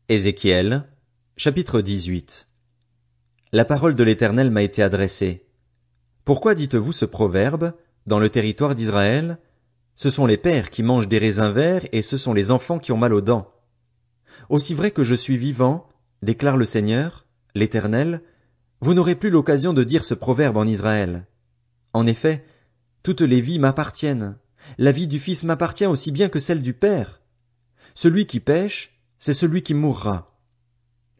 Ézéchiel, chapitre 18. La parole de l'Éternel m'a été adressée. Pourquoi dites-vous ce proverbe, dans le territoire d'Israël? Ce sont les pères qui mangent des raisins verts et ce sont les enfants qui ont mal aux dents. Aussi vrai que je suis vivant, déclare le Seigneur, l'Éternel, vous n'aurez plus l'occasion de dire ce proverbe en Israël. En effet, toutes les vies m'appartiennent. La vie du Fils m'appartient aussi bien que celle du Père. Celui qui pêche, c'est celui qui mourra.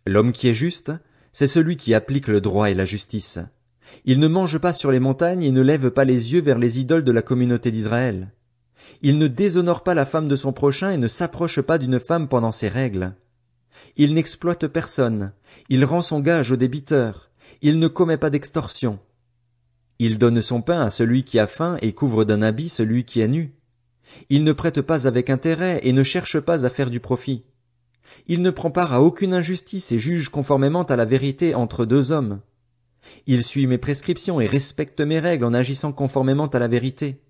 L'homme qui est juste, c'est celui qui applique le droit et la justice. Il ne mange pas sur les montagnes et ne lève pas les yeux vers les idoles de la communauté d'Israël. Il ne déshonore pas la femme de son prochain et ne s'approche pas d'une femme pendant ses règles. Il n'exploite personne. Il rend son gage au débiteur. Il ne commet pas d'extorsion. Il donne son pain à celui qui a faim et couvre d'un habit celui qui est nu. Il ne prête pas avec intérêt et ne cherche pas à faire du profit. Il ne prend part à aucune injustice et juge conformément à la vérité entre deux hommes. Il suit mes prescriptions et respecte mes règles en agissant conformément à la vérité.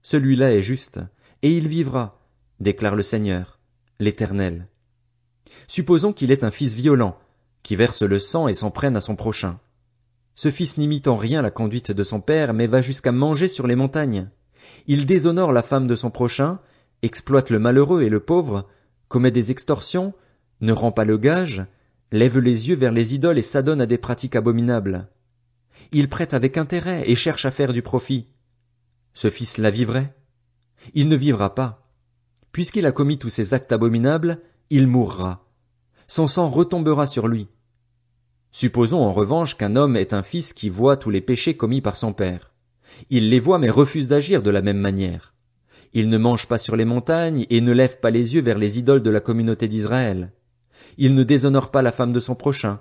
Celui-là est juste, et il vivra, déclare le Seigneur, l'Éternel. Supposons qu'il est un fils violent, qui verse le sang et s'en prenne à son prochain. Ce fils n'imite en rien la conduite de son père, mais va jusqu'à manger sur les montagnes. Il déshonore la femme de son prochain, exploite le malheureux et le pauvre, commet des extorsions, ne rend pas le gage, lève les yeux vers les idoles et s'adonne à des pratiques abominables. Il prête avec intérêt et cherche à faire du profit. Ce fils-là vivrait? Il ne vivra pas. Puisqu'il a commis tous ces actes abominables, il mourra. Son sang retombera sur lui. Supposons en revanche qu'un homme ait un fils qui voit tous les péchés commis par son père. Il les voit mais refuse d'agir de la même manière. Il ne mange pas sur les montagnes et ne lève pas les yeux vers les idoles de la communauté d'Israël. Il ne déshonore pas la femme de son prochain.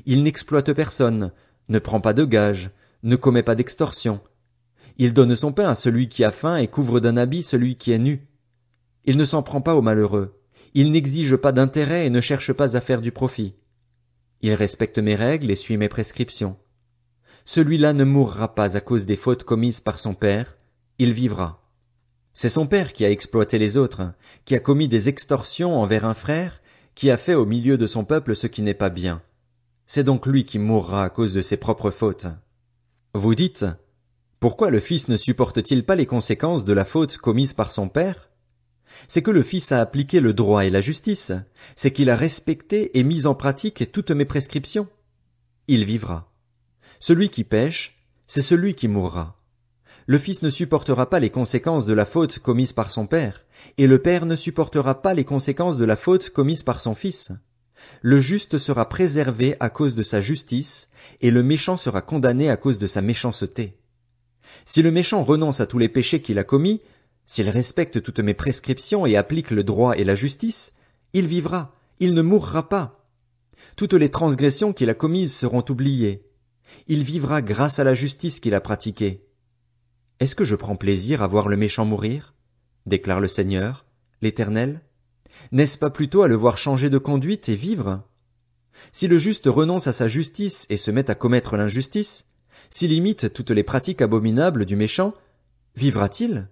Il n'exploite personne, ne prend pas de gages, ne commet pas d'extorsion. Il donne son pain à celui qui a faim et couvre d'un habit celui qui est nu. Il ne s'en prend pas aux malheureux. Il n'exige pas d'intérêt et ne cherche pas à faire du profit. Il respecte mes règles et suit mes prescriptions. Celui-là ne mourra pas à cause des fautes commises par son père, il vivra. C'est son père qui a exploité les autres, qui a commis des extorsions envers un frère, qui a fait au milieu de son peuple ce qui n'est pas bien. C'est donc lui qui mourra à cause de ses propres fautes. Vous dites, pourquoi le fils ne supporte-t-il pas les conséquences de la faute commise par son père? C'est que le fils a appliqué le droit et la justice, c'est qu'il a respecté et mis en pratique toutes mes prescriptions. Il vivra. Celui qui pêche, c'est celui qui mourra. Le fils ne supportera pas les conséquences de la faute commise par son père, et le père ne supportera pas les conséquences de la faute commise par son fils. Le juste sera préservé à cause de sa justice, et le méchant sera condamné à cause de sa méchanceté. Si le méchant renonce à tous les péchés qu'il a commis, s'il respecte toutes mes prescriptions et applique le droit et la justice, il vivra, il ne mourra pas. Toutes les transgressions qu'il a commises seront oubliées. Il vivra grâce à la justice qu'il a pratiquée. Est-ce que je prends plaisir à voir le méchant mourir? Déclare le Seigneur, l'Éternel. N'est-ce pas plutôt à le voir changer de conduite et vivre? Si le juste renonce à sa justice et se met à commettre l'injustice, s'il imite toutes les pratiques abominables du méchant, vivra-t-il?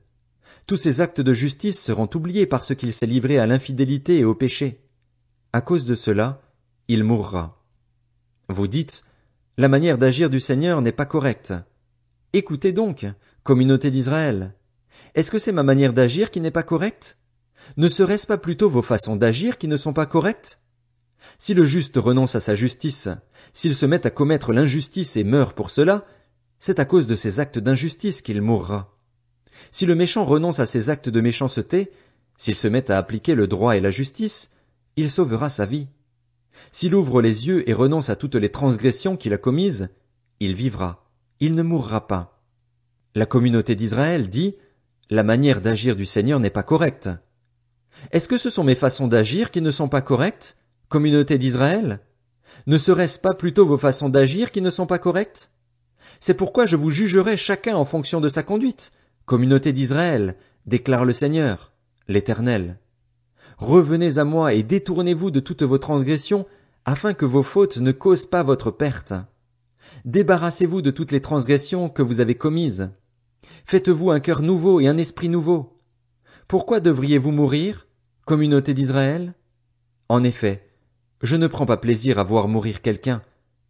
Tous ses actes de justice seront oubliés parce qu'il s'est livré à l'infidélité et au péché. À cause de cela, il mourra. Vous dites, la manière d'agir du Seigneur n'est pas correcte. Écoutez donc, communauté d'Israël. Est-ce que c'est ma manière d'agir qui n'est pas correcte? Ne serait-ce pas plutôt vos façons d'agir qui ne sont pas correctes? Si le juste renonce à sa justice, s'il se met à commettre l'injustice et meurt pour cela, c'est à cause de ses actes d'injustice qu'il mourra. Si le méchant renonce à ses actes de méchanceté, s'il se met à appliquer le droit et la justice, il sauvera sa vie. S'il ouvre les yeux et renonce à toutes les transgressions qu'il a commises, il vivra, il ne mourra pas. La communauté d'Israël dit, la manière d'agir du Seigneur n'est pas correcte. Est-ce que ce sont mes façons d'agir qui ne sont pas correctes, communauté d'Israël? Ne serait-ce pas plutôt vos façons d'agir qui ne sont pas correctes? C'est pourquoi je vous jugerai chacun en fonction de sa conduite, communauté d'Israël, déclare le Seigneur, l'Éternel. Revenez à moi et détournez-vous de toutes vos transgressions, afin que vos fautes ne causent pas votre perte. Débarrassez-vous de toutes les transgressions que vous avez commises. Faites-vous un cœur nouveau et un esprit nouveau. Pourquoi devriez-vous mourir, communauté d'Israël? En effet, Je ne prends pas plaisir à voir mourir quelqu'un,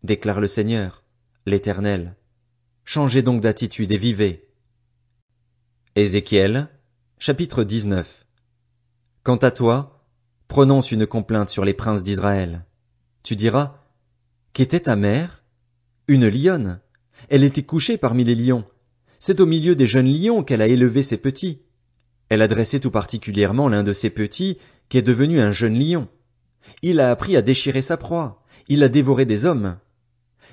déclare le Seigneur, l'Éternel. Changez donc d'attitude et vivez. Ézéchiel, chapitre 19. Quant à toi, prononce une complainte sur les princes d'Israël. Tu diras, qu'était ta mère? Une lionne. Elle était couchée parmi les lions. C'est au milieu des jeunes lions qu'elle a élevé ses petits. Elle a dressé tout particulièrement l'un de ses petits, qui est devenu un jeune lion. Il a appris à déchirer sa proie. Il a dévoré des hommes.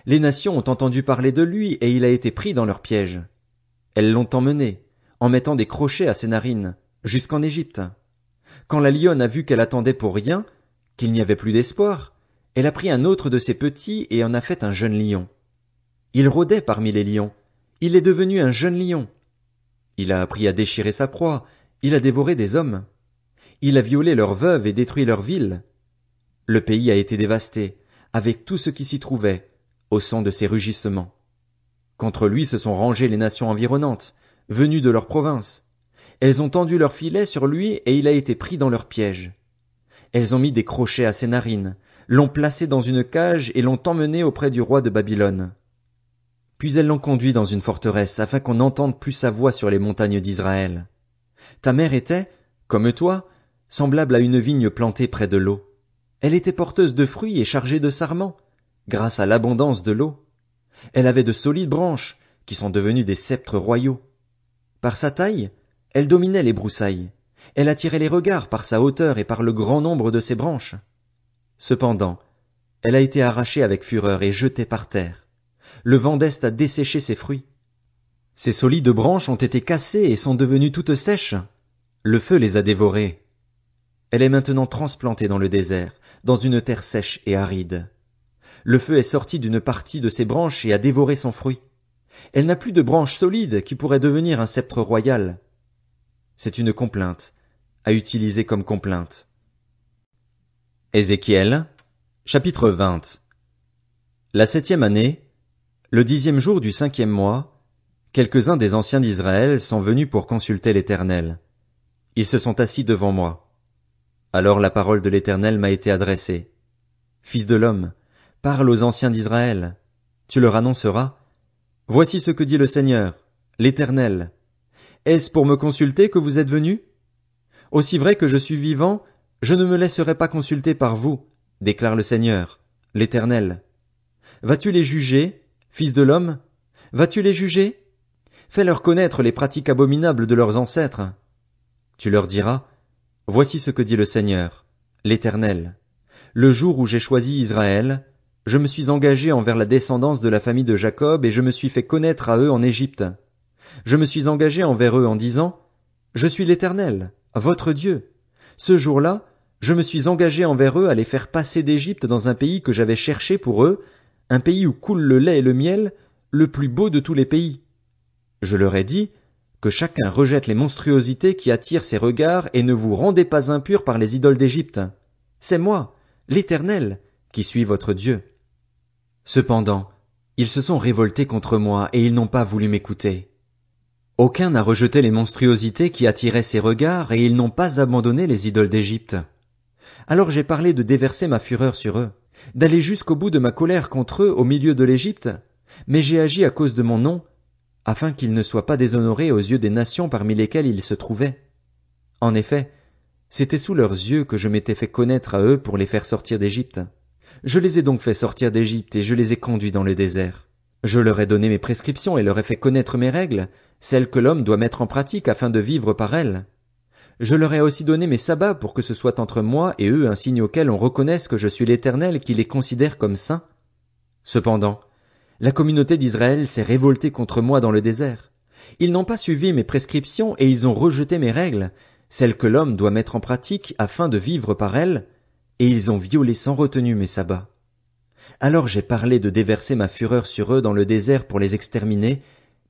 Les nations ont entendu parler de lui et il a été pris dans leur piège. Elles l'ont emmené, en mettant des crochets à ses narines, jusqu'en Égypte. Quand la lionne a vu qu'elle attendait pour rien, qu'il n'y avait plus d'espoir, elle a pris un autre de ses petits et en a fait un jeune lion. Il rôdait parmi les lions. Il est devenu un jeune lion. Il a appris à déchirer sa proie. Il a dévoré des hommes. Il a violé leurs veuves et détruit leurs villes. Le pays a été dévasté, avec tout ce qui s'y trouvait, au son de ses rugissements. Contre lui se sont rangées les nations environnantes, venues de leur province. Elles ont tendu leurs filets sur lui et il a été pris dans leur piège. Elles ont mis des crochets à ses narines, l'ont placé dans une cage et l'ont emmené auprès du roi de Babylone. Puis elles l'ont conduit dans une forteresse afin qu'on n'entende plus sa voix sur les montagnes d'Israël. Ta mère était, comme toi, semblable à une vigne plantée près de l'eau. Elle était porteuse de fruits et chargée de sarments, grâce à l'abondance de l'eau. Elle avait de solides branches, qui sont devenues des sceptres royaux. Par sa taille, elle dominait les broussailles. Elle attirait les regards par sa hauteur et par le grand nombre de ses branches. Cependant, elle a été arrachée avec fureur et jetée par terre. Le vent d'Est a desséché ses fruits. Ses solides branches ont été cassées et sont devenues toutes sèches. Le feu les a dévorées. Elle est maintenant transplantée dans le désert, dans une terre sèche et aride. Le feu est sorti d'une partie de ses branches et a dévoré son fruit. Elle n'a plus de branches solides qui pourraient devenir un sceptre royal. C'est une complainte, à utiliser comme complainte. Ézéchiel, chapitre 20. La 7e année, le 10e jour du 5e mois, quelques-uns des anciens d'Israël sont venus pour consulter l'Éternel. Ils se sont assis devant moi. Alors la parole de l'Éternel m'a été adressée. Fils de l'homme, parle aux anciens d'Israël. Tu leur annonceras. Voici ce que dit le Seigneur, l'Éternel. Est-ce pour me consulter que vous êtes venus? Aussi vrai que je suis vivant, je ne me laisserai pas consulter par vous, déclare le Seigneur, l'Éternel. Vas-tu les juger, fils de l'homme? Vas-tu les juger? Fais-leur connaître les pratiques abominables de leurs ancêtres. Tu leur diras, voici ce que dit le Seigneur, l'Éternel. Le jour où j'ai choisi Israël, je me suis engagé envers la descendance de la famille de Jacob et je me suis fait connaître à eux en Égypte. Je me suis engagé envers eux en disant, je suis l'Éternel, votre Dieu. Ce jour-là, je me suis engagé envers eux à les faire passer d'Égypte dans un pays que j'avais cherché pour eux, un pays où coule le lait et le miel, le plus beau de tous les pays. Je leur ai dit, que chacun rejette les monstruosités qui attirent ses regards et ne vous rendez pas impurs par les idoles d'Égypte. C'est moi, l'Éternel, qui suis votre Dieu. Cependant, ils se sont révoltés contre moi et ils n'ont pas voulu m'écouter. Aucun n'a rejeté les monstruosités qui attiraient ses regards et ils n'ont pas abandonné les idoles d'Égypte. Alors j'ai parlé de déverser ma fureur sur eux, d'aller jusqu'au bout de ma colère contre eux au milieu de l'Égypte, mais j'ai agi à cause de mon nom, afin qu'ils ne soient pas déshonorés aux yeux des nations parmi lesquelles ils se trouvaient. En effet, c'était sous leurs yeux que je m'étais fait connaître à eux pour les faire sortir d'Égypte. Je les ai donc fait sortir d'Égypte et je les ai conduits dans le désert. Je leur ai donné mes prescriptions et leur ai fait connaître mes règles, celles que l'homme doit mettre en pratique afin de vivre par elles. Je leur ai aussi donné mes sabbats pour que ce soit entre moi et eux un signe auquel on reconnaisse que je suis l'Éternel qui les considère comme saints. Cependant, la communauté d'Israël s'est révoltée contre moi dans le désert. Ils n'ont pas suivi mes prescriptions et ils ont rejeté mes règles, celles que l'homme doit mettre en pratique afin de vivre par elles, et ils ont violé sans retenue mes sabbats. Alors j'ai parlé de déverser ma fureur sur eux dans le désert pour les exterminer,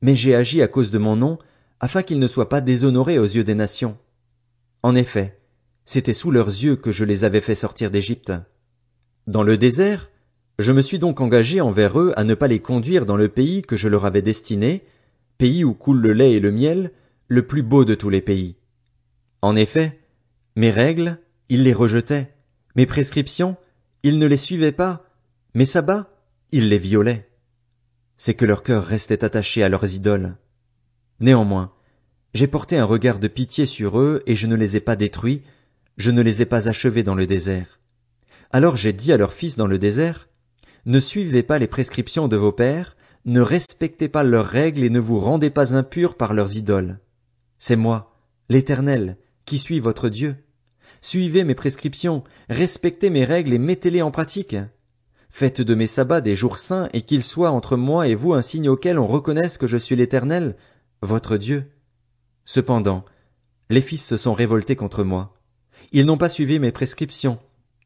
mais j'ai agi à cause de mon nom, afin qu'ils ne soient pas déshonorés aux yeux des nations. En effet, c'était sous leurs yeux que je les avais fait sortir d'Égypte. Dans le désert, je me suis donc engagé envers eux à ne pas les conduire dans le pays que je leur avais destiné, pays où coule le lait et le miel, le plus beau de tous les pays. En effet, mes règles, ils les rejetaient, mes prescriptions, Ils ne les suivaient pas. Mes sabbats, ils les violaient. C'est que leur cœur restait attaché à leurs idoles. Néanmoins, j'ai porté un regard de pitié sur eux et je ne les ai pas détruits, je ne les ai pas achevés dans le désert. Alors j'ai dit à leurs fils dans le désert, ne suivez pas les prescriptions de vos pères, ne respectez pas leurs règles et ne vous rendez pas impurs par leurs idoles. C'est moi, l'Éternel, qui suis votre Dieu. Suivez mes prescriptions, respectez mes règles et mettez-les en pratique. Faites de mes sabbats des jours saints et qu'ils soient entre moi et vous un signe auquel on reconnaisse que je suis l'Éternel, votre Dieu. Cependant, les fils se sont révoltés contre moi. Ils n'ont pas suivi mes prescriptions.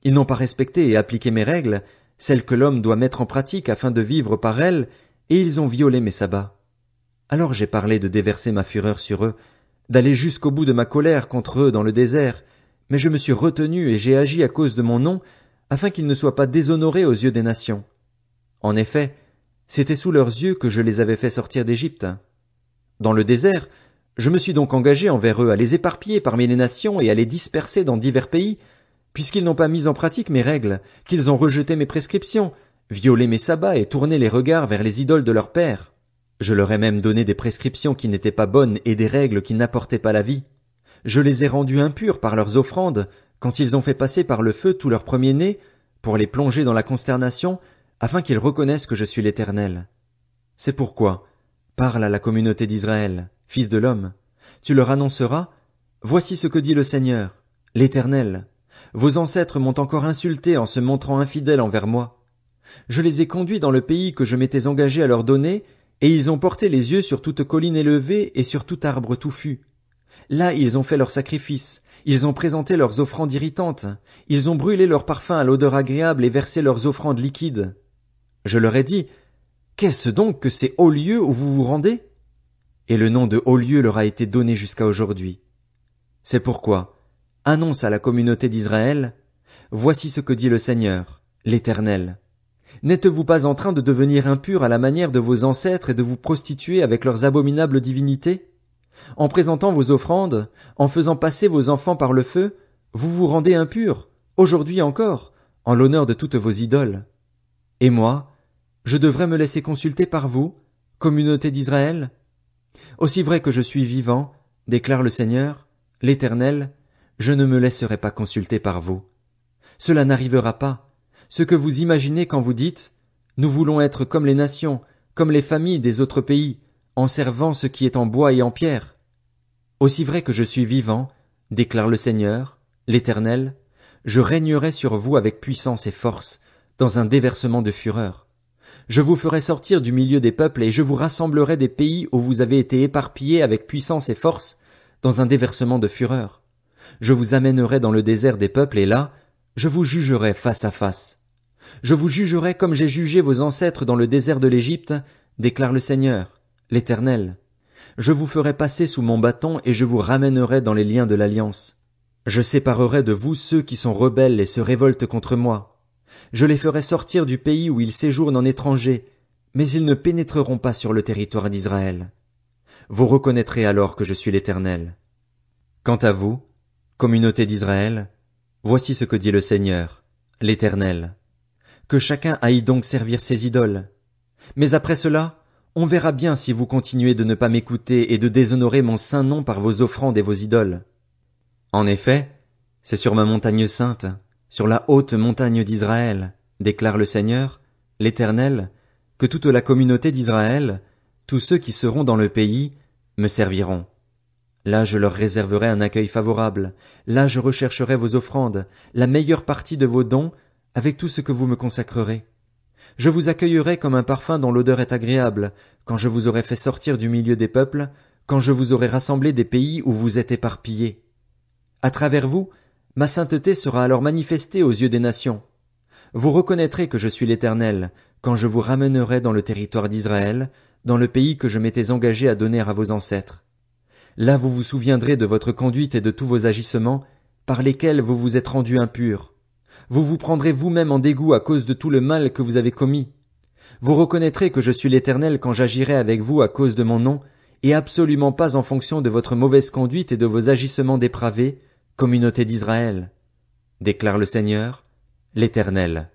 Ils n'ont pas respecté et appliqué mes règles, celles que l'homme doit mettre en pratique afin de vivre par elles, et ils ont violé mes sabbats. Alors j'ai parlé de déverser ma fureur sur eux, d'aller jusqu'au bout de ma colère contre eux dans le désert, mais je me suis retenu et j'ai agi à cause de mon nom, afin qu'ils ne soient pas déshonorés aux yeux des nations. En effet, c'était sous leurs yeux que je les avais fait sortir d'Égypte. Dans le désert, je me suis donc engagé envers eux à les éparpiller parmi les nations et à les disperser dans divers pays, puisqu'ils n'ont pas mis en pratique mes règles, qu'ils ont rejeté mes prescriptions, violé mes sabbats et tourné les regards vers les idoles de leurs pères. Je leur ai même donné des prescriptions qui n'étaient pas bonnes et des règles qui n'apportaient pas la vie. Je les ai rendus impurs par leurs offrandes, quand ils ont fait passer par le feu tous leurs premiers-nés, pour les plonger dans la consternation, afin qu'ils reconnaissent que je suis l'Éternel. C'est pourquoi, parle à la communauté d'Israël, fils de l'homme. Tu leur annonceras, voici ce que dit le Seigneur, l'Éternel. Vos ancêtres m'ont encore insulté en se montrant infidèles envers moi. Je les ai conduits dans le pays que je m'étais engagé à leur donner, et ils ont porté les yeux sur toute colline élevée et sur tout arbre touffu. Là ils ont fait leurs sacrifices, ils ont présenté leurs offrandes irritantes, ils ont brûlé leurs parfums à l'odeur agréable et versé leurs offrandes liquides. Je leur ai dit, qu'est-ce donc que ces hauts lieux où vous vous rendez? Et le nom de haut lieu leur a été donné jusqu'à aujourd'hui. C'est pourquoi, annonce à la communauté d'Israël, voici ce que dit le Seigneur, l'Éternel. N'êtes-vous pas en train de devenir impurs à la manière de vos ancêtres et de vous prostituer avec leurs abominables divinités? En présentant vos offrandes, en faisant passer vos enfants par le feu, vous vous rendez impurs, aujourd'hui encore, en l'honneur de toutes vos idoles. Et moi, je devrais me laisser consulter par vous, communauté d'Israël? Aussi vrai que je suis vivant, déclare le Seigneur, l'Éternel, je ne me laisserai pas consulter par vous. Cela n'arrivera pas. Ce que vous imaginez quand vous dites « Nous voulons être comme les nations, comme les familles des autres pays, en servant ce qui est en bois et en pierre. » Aussi vrai que je suis vivant, déclare le Seigneur, l'Éternel, je régnerai sur vous avec puissance et force, dans un déversement de fureur. Je vous ferai sortir du milieu des peuples et je vous rassemblerai des pays où vous avez été éparpillés avec puissance et force, dans un déversement de fureur. Je vous amènerai dans le désert des peuples et là, je vous jugerai face à face. Je vous jugerai comme j'ai jugé vos ancêtres dans le désert de l'Égypte, déclare le Seigneur, l'Éternel. Je vous ferai passer sous mon bâton et je vous ramènerai dans les liens de l'alliance. Je séparerai de vous ceux qui sont rebelles et se révoltent contre moi. Je les ferai sortir du pays où ils séjournent en étrangers, mais ils ne pénétreront pas sur le territoire d'Israël. Vous reconnaîtrez alors que je suis l'Éternel. Quant à vous, communauté d'Israël, voici ce que dit le Seigneur, l'Éternel. Que chacun aille donc servir ses idoles. Mais après cela, on verra bien si vous continuez de ne pas m'écouter et de déshonorer mon saint nom par vos offrandes et vos idoles. En effet, c'est sur ma montagne sainte, sur la haute montagne d'Israël, déclare le Seigneur, l'Éternel, que toute la communauté d'Israël, tous ceux qui seront dans le pays, me serviront. Là je leur réserverai un accueil favorable, là je rechercherai vos offrandes, la meilleure partie de vos dons, avec tout ce que vous me consacrerez. Je vous accueillerai comme un parfum dont l'odeur est agréable, quand je vous aurai fait sortir du milieu des peuples, quand je vous aurai rassemblé des pays où vous êtes éparpillés. À travers vous, ma sainteté sera alors manifestée aux yeux des nations. Vous reconnaîtrez que je suis l'Éternel, quand je vous ramènerai dans le territoire d'Israël, dans le pays que je m'étais engagé à donner à vos ancêtres. Là vous vous souviendrez de votre conduite et de tous vos agissements, par lesquels vous vous êtes rendus impurs. Vous vous prendrez vous-même en dégoût à cause de tout le mal que vous avez commis. Vous reconnaîtrez que je suis l'Éternel quand j'agirai avec vous à cause de mon nom, et absolument pas en fonction de votre mauvaise conduite et de vos agissements dépravés, communauté d'Israël, déclare le Seigneur, l'Éternel.